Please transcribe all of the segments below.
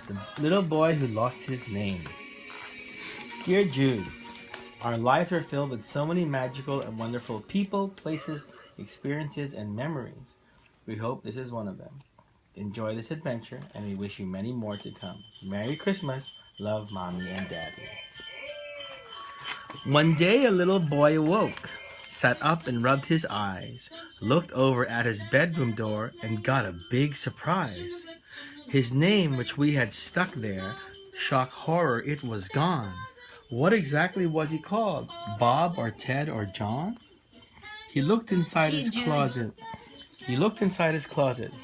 The Little Boy Who Lost His Name. Dear Jude, our lives are filled with so many magical and wonderful people, places, experiences, and memories. We hope this is one of them. Enjoy this adventure, and we wish you many more to come. Merry Christmas. Love, Mommy and Daddy. One day a little boy awoke, sat up and rubbed his eyes, looked over at his bedroom door, and got a big surprise. His name, which we had stuck there, shock horror, it was gone. What exactly was he called? Bob or Ted or John? He looked inside his closet.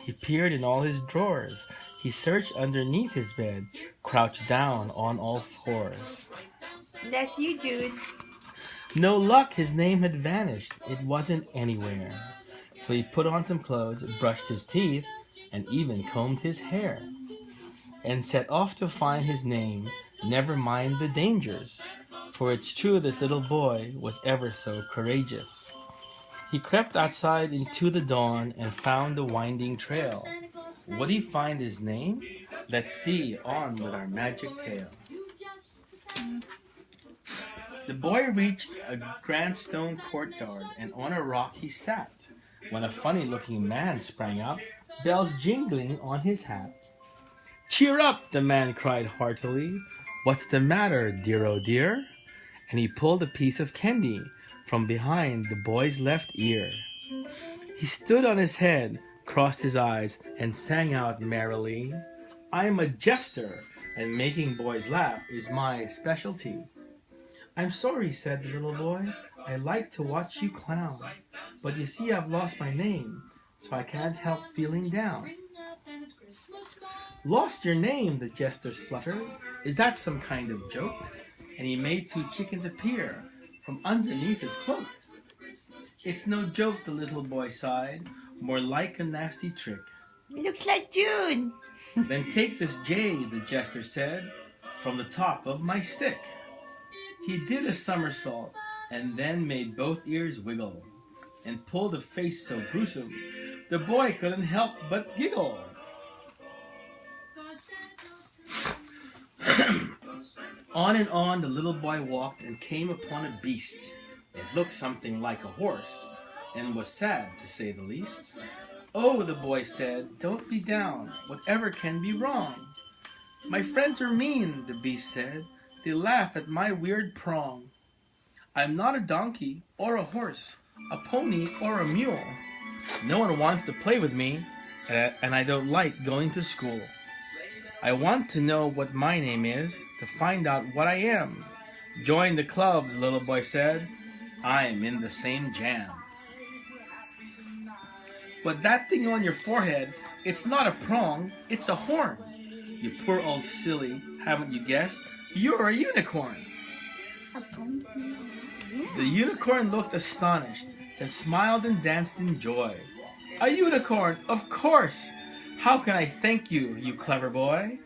He peered in all his drawers. He searched underneath his bed, crouched down on all fours. That's you, Jude. No luck, his name had vanished. It wasn't anywhere. So he put on some clothes, brushed his teeth, and even combed his hair, and set off to find his name, never mind the dangers, for it's true this little boy was ever so courageous. He crept outside into the dawn and found the winding trail. Would he find his name? Let's see, on with our magic tale. The boy reached a grand stone courtyard, and on a rock he sat, when a funny-looking man sprang up, bells jingling on his hat. "Cheer up!" the man cried heartily. "What's the matter, dear, oh dear?" And he pulled a piece of candy from behind the boy's left ear. He stood on his head, crossed his eyes, and sang out merrily, "I'm a jester, and making boys laugh is my specialty." "I'm sorry," said the little boy. "I like to watch you clown. But you see I've lost my name, so I can't help feeling down." "Lost your name?" the jester spluttered. "Is that some kind of joke?" And he made two chickens appear from underneath his cloak. "It's no joke," the little boy sighed. "More like a nasty trick." Looks like Jude. "Then take this jay," the jester said, "from the top of my stick." He did a somersault, and then made both ears wiggle, and pulled a face so gruesome, the boy couldn't help but giggle. On and on the little boy walked, and came upon a beast. It looked something like a horse, and was sad, to say the least. "Oh," the boy said, "don't be down. Whatever can be wrong?" "My friends are mean," the beast said. "They laugh at my weird prong. I'm not a donkey or a horse, a pony or a mule. No one wants to play with me, and I don't like going to school. I want to know what my name is, to find out what I am." "Join the club," the little boy said. "I'm in the same jam." "But that thing on your forehead, it's not a prong, it's a horn." "You poor old silly, haven't you guessed? You're a unicorn." The unicorn looked astonished, then smiled and danced in joy. "A unicorn, of course! How can I thank you, you clever boy?"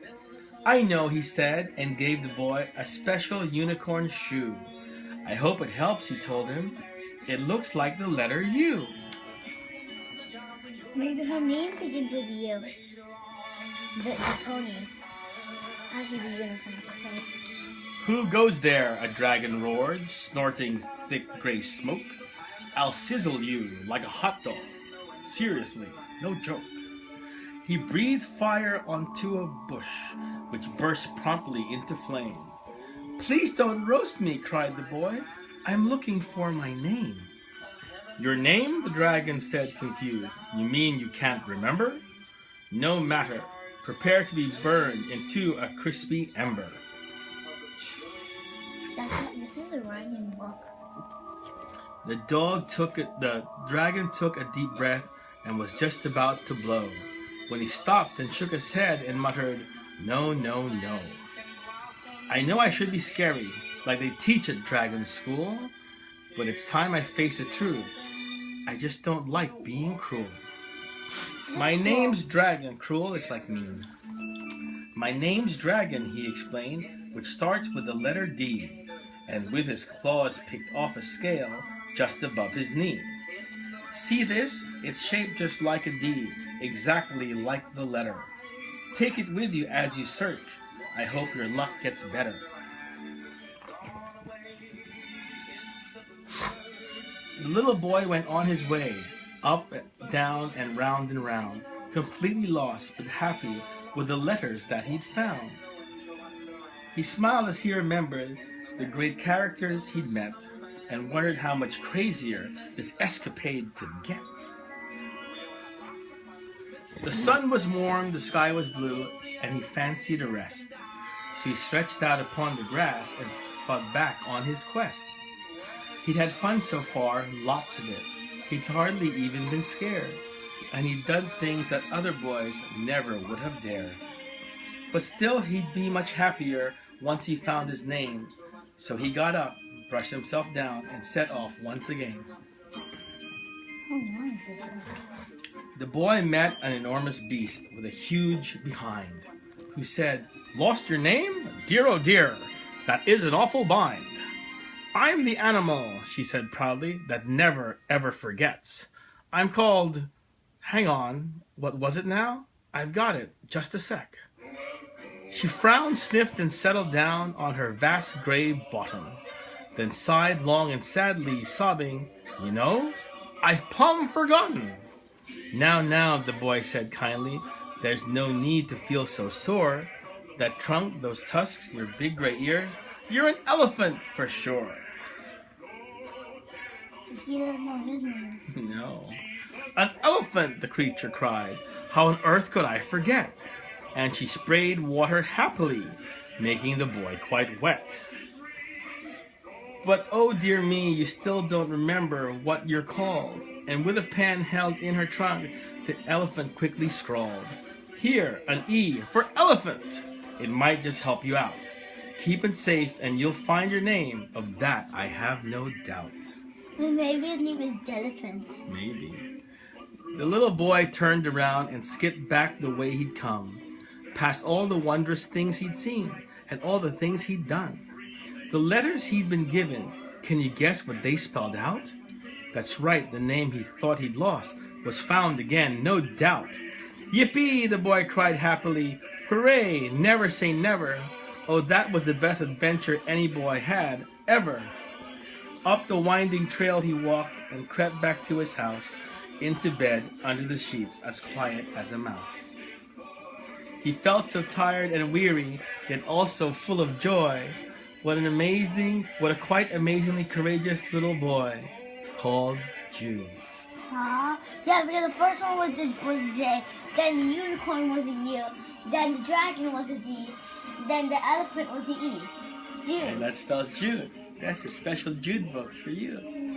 "I know," he said, and gave the boy a special unicorn shoe. "I hope it helps," he told him. "It looks like the letter U." Maybe her name begins with U. The ponies. Actually, the unicorns, I said. "Who goes there?" a dragon roared, snorting thick gray smoke. "I'll sizzle you like a hot dog. Seriously, no joke." He breathed fire onto a bush, which burst promptly into flame. "Please don't roast me," cried the boy. "I'm looking for my name." "Your name?" the dragon said, confused. "You mean you can't remember? No matter. Prepare to be burned into a crispy ember." This is a rhyming book. The dragon took a deep breath and was just about to blow, when he stopped and shook his head and muttered, "No, no, no. I know I should be scary, like they teach at dragon school, but it's time I face the truth. I just don't like being cruel. My name's Dragon." Cruel is like mean. "My name's Dragon," he explained, "which starts with the letter D, and with his claws picked off a scale just above his knee. See this? It's shaped just like a D, exactly like the letter. Take it with you as you search. I hope your luck gets better. The little boy went on his way, up, down, and round, completely lost but happy with the letters that he'd found. He smiled as he remembered the great characters he'd met and wondered how much crazier this escapade could get. The sun was warm, the sky was blue, and he fancied a rest. So he stretched out upon the grass and thought back on his quest. He'd had fun so far, lots of it. He'd hardly even been scared, and he'd done things that other boys never would have dared. But still he'd be much happier once he found his name. So he got up, brushed himself down, and set off once again. How nice is that? The boy met an enormous beast with a huge behind, who said, "Lost your name? Dear, oh dear, that is an awful bind." "I'm the animal," she said proudly, "that never ever forgets. I'm called... Hang on, what was it now? I've got it, just a sec." She frowned, sniffed, and settled down on her vast gray bottom, then sighed long and sadly, sobbing, "You know, I've plumb forgotten." Now, the boy said kindly, "There's no need to feel so sore. That trunk, those tusks, your big gray ears, you're an elephant for sure." He doesn't know his name. No. "An elephant," the creature cried. "How on earth could I forget?" And she sprayed water happily, making the boy quite wet. "But oh dear me, you still don't remember what you're called." And with a pen held in her trunk, the elephant quickly scrawled, "Here, an E for elephant. It might just help you out. Keep it safe and you'll find your name. Of that I have no doubt." Well, maybe his name is Elephant. Maybe. The little boy turned around and skipped back the way he'd come, past all the wondrous things he'd seen and all the things he'd done. The letters he'd been given, can you guess what they spelled out? That's right, the name he thought he'd lost was found again, no doubt. "Yippee!" the boy cried happily. "Hooray! Never say never. Oh, that was the best adventure any boy had, ever." Up the winding trail he walked and crept back to his house, into bed under the sheets, as quiet as a mouse. He felt so tired and weary, yet also full of joy. What a quite amazingly courageous little boy, called Jude. Yeah, because the first one was J, then the unicorn was a U, then the dragon was a D, then the elephant was a E. Jude. And that spells Jude. That's a special Jude book for you.